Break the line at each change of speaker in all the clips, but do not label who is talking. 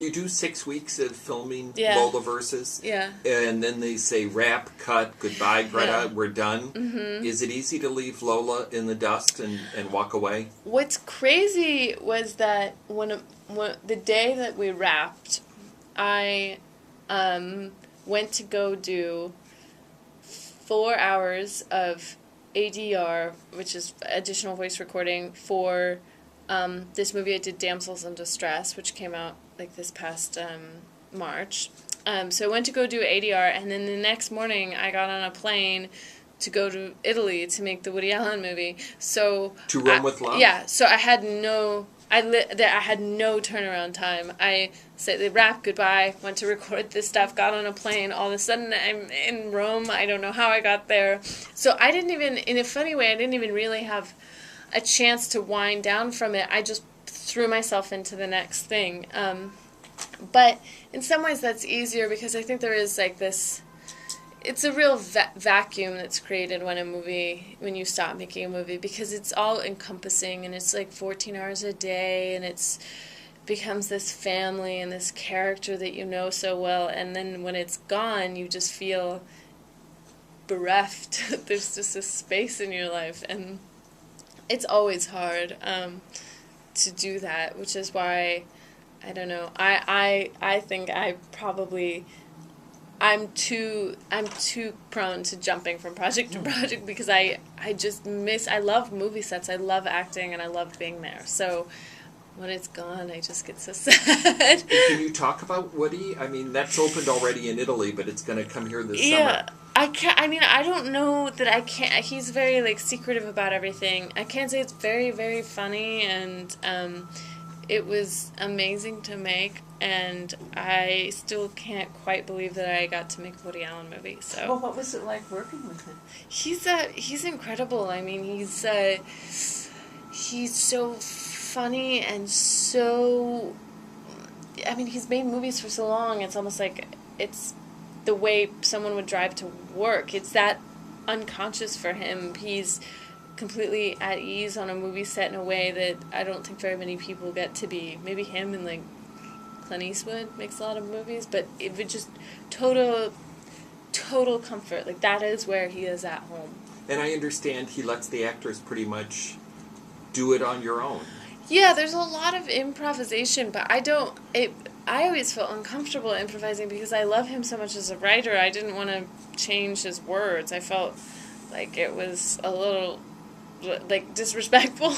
You do 6 weeks of filming
Yeah.
Lola Versus,
Yeah.
and then they say wrap, cut, goodbye, Greta,
Yeah.
we're done.
Mm-hmm.
Is it easy to leave Lola in the dust and walk away?
What's crazy was that when the day that we wrapped, I went to go do 4 hours of ADR, which is additional voice recording, for this movie I did, Damsels in Distress, which came out like this past March. So I went to go do ADR, and then the next morning I got on a plane to go to Italy to make the Woody Allen movie. So
To Rome with Love?
Yeah, so I had no... I had no turnaround time. I said the wrap, goodbye, went to record this stuff, got on a plane. All of a sudden, I'm in Rome. I don't know how I got there. So I didn't even, in a funny way, I didn't even really have a chance to wind down from it. I just threw myself into the next thing. But in some ways, that's easier because I think there is like this... It's a real vacuum that's created when you stop making a movie, because it's all encompassing, and it's like 14 hours a day, and it's becomes this family and this character that you know so well, and then when it's gone, you just feel bereft. There's just a space in your life, and it's always hard to do that, which is why, I don't know, I think I probably... I'm too prone to jumping from project to project because I love movie sets, I love acting, and I love being there. So when it's gone, I just get so sad.
Can you talk about Woody? I mean, that's opened already in Italy, but it's going to come here this summer.
I can't. I mean, I don't know that I can't. He's very like secretive about everything. I can say it's very, very funny, and it was amazing to make. And I still can't quite believe that I got to make a Woody Allen movie. So,
well, what was it like working with him?
He's incredible. I mean, he's so funny and so... I mean, he's made movies for so long. It's almost like it's the way someone would drive to work. It's that unconscious for him. He's completely at ease on a movie set in a way that I don't think very many people get to be. Maybe him and like Clint Eastwood makes a lot of movies, but it would just total comfort. Like, that is where he is at home.
And I understand he lets the actors pretty much do it on your own.
Yeah, there's a lot of improvisation, but I always felt uncomfortable improvising because I love him so much as a writer. I didn't want to change his words. I felt like it was a little like disrespectful.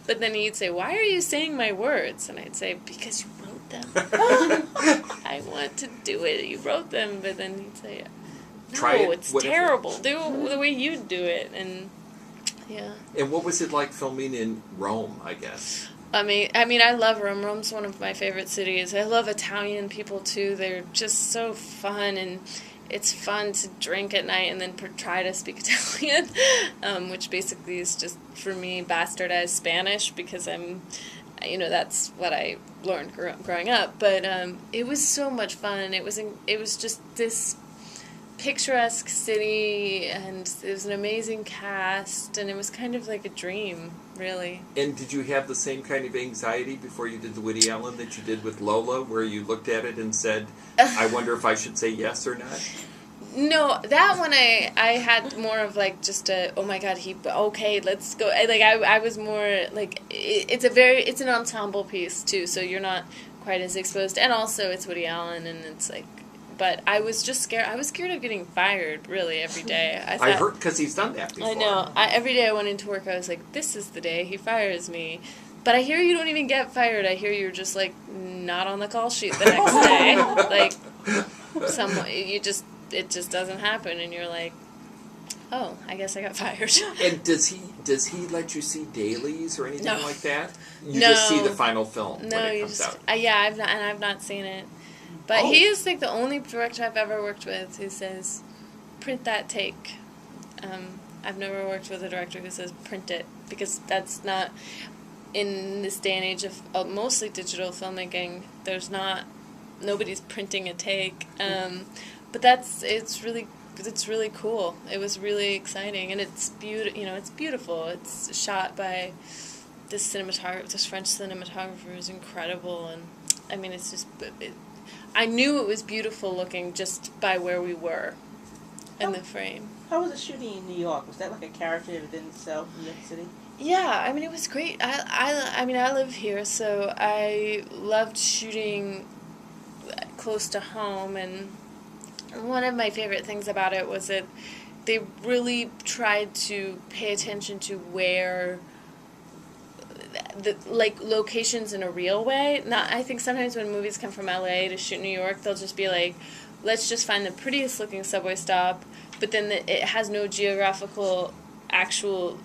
But then he'd say, "Why are you saying my words?" And I'd say, "Because you wrote them." I want to do it. You wrote them. But then he'd say, "No, it's terrible. Do the way you do it." And yeah.
And what was it like filming in Rome, I guess?
I mean, I love Rome. Rome's one of my favorite cities. I love Italian people too. They're just so fun, and it's fun to drink at night and then try to speak Italian, which basically is just, for me, bastardized Spanish, because that's what I learned growing up. But it was so much fun. It was just this picturesque city, and it was an amazing cast, and it was kind of like a dream, really.
And did you have the same kind of anxiety before you did the Woody Allen that you did with Lola, where you looked at it and said, I wonder if I should say yes or not?
No, that one I had more of like just a, oh my god, okay, let's go. I was more like, it's an ensemble piece too, so you're not quite as exposed, and also it's Woody Allen, and it's like, but I was just scared. I was scared of getting fired, really, every day.
I heard, because he's done that before.
I know. Every day I went into work, I was like, this is the day he fires me. But I hear you don't even get fired. I hear you're just, like, not on the call sheet the next day. Like, it just doesn't happen, and you're like, oh, I guess I got fired.
And does he let you see dailies or anything like that? You
No.
just see the final film when it comes out.
I've not seen it. But he is like the only director I've ever worked with who says, print that take. I've never worked with a director who says print it, because that's not, in this day and age of mostly digital filmmaking, nobody's printing a take. But it's really cool. It was really exciting, and it's beautiful. It's shot by this French cinematographer who's incredible, and I mean, it's just, I knew it was beautiful looking just by where we were in the frame.
How was it shooting in New York? Was that like a character within itself, New York City?
Yeah, I mean, it was great. I mean, I live here, so I loved shooting close to home, and one of my favorite things about it was that they really tried to pay attention to where the like locations in a real way. Not, I think sometimes when movies come from LA to shoot New York, they'll just be like, let's just find the prettiest looking subway stop, but then it has no geographical actual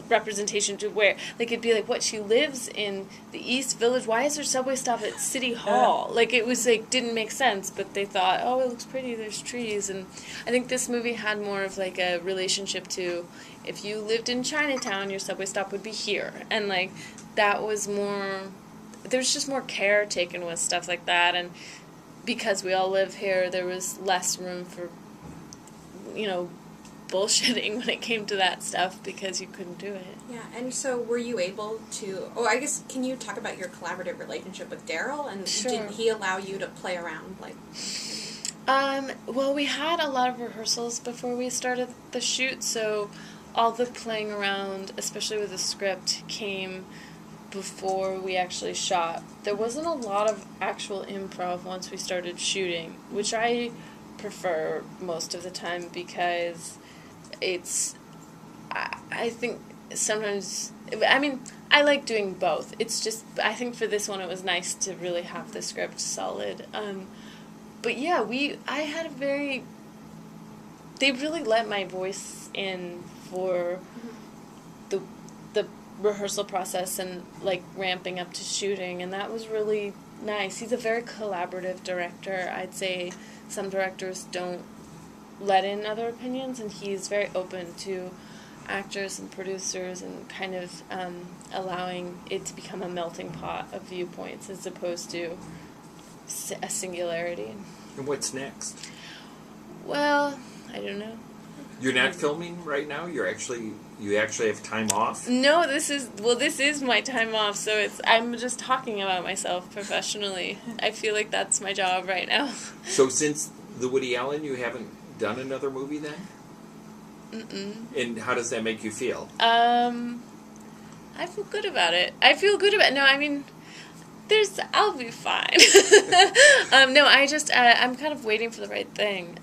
representation to where, like, it'd be like, what, she lives in the East Village, why is there subway stop at City Hall? Like, it was like, didn't make sense, but they thought, oh, it looks pretty, there's trees. And I think this movie had more of like a relationship to, if you lived in Chinatown, your subway stop would be here, and like that was more, there's just more care taken with stuff like that. And because we all live here, there was less room for, you know, bullshitting when it came to that stuff because you couldn't do it.
Yeah, and so were you able to, I guess, can you talk about your collaborative relationship with Daryl, and
Sure.
did he allow you to play around, like?
Well, we had a lot of rehearsals before we started the shoot, so all the playing around, especially with the script, came before we actually shot. There wasn't a lot of actual improv once we started shooting, which I prefer most of the time because it's, I think sometimes, I mean, I like doing both. It's just, I think for this one it was nice to really have the script solid. But yeah, I had a very, they really let my voice in for the rehearsal process and like ramping up to shooting, and that was really nice. He's a very collaborative director. I'd say some directors don't let in other opinions, and he's very open to actors and producers and kind of allowing it to become a melting pot of viewpoints as opposed to a singularity.
And what's next?
Well, I don't know.
You're not filming right now? You actually have time off?
No, this is my time off, so I'm just talking about myself professionally. I feel like that's my job right now.
So since the Woody Allen, you haven't done another movie then?
Mm-mm.
And how does that make you feel?
I feel good about it. No, I mean, I'll be fine. No, I'm kind of waiting for the right thing.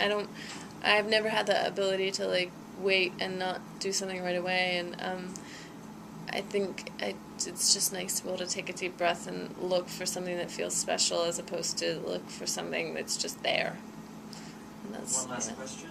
I've never had the ability to, like, wait and not do something right away, and I think it's just nice to be able to take a deep breath and look for something that feels special as opposed to look for something that's just there. And that's,
One last question.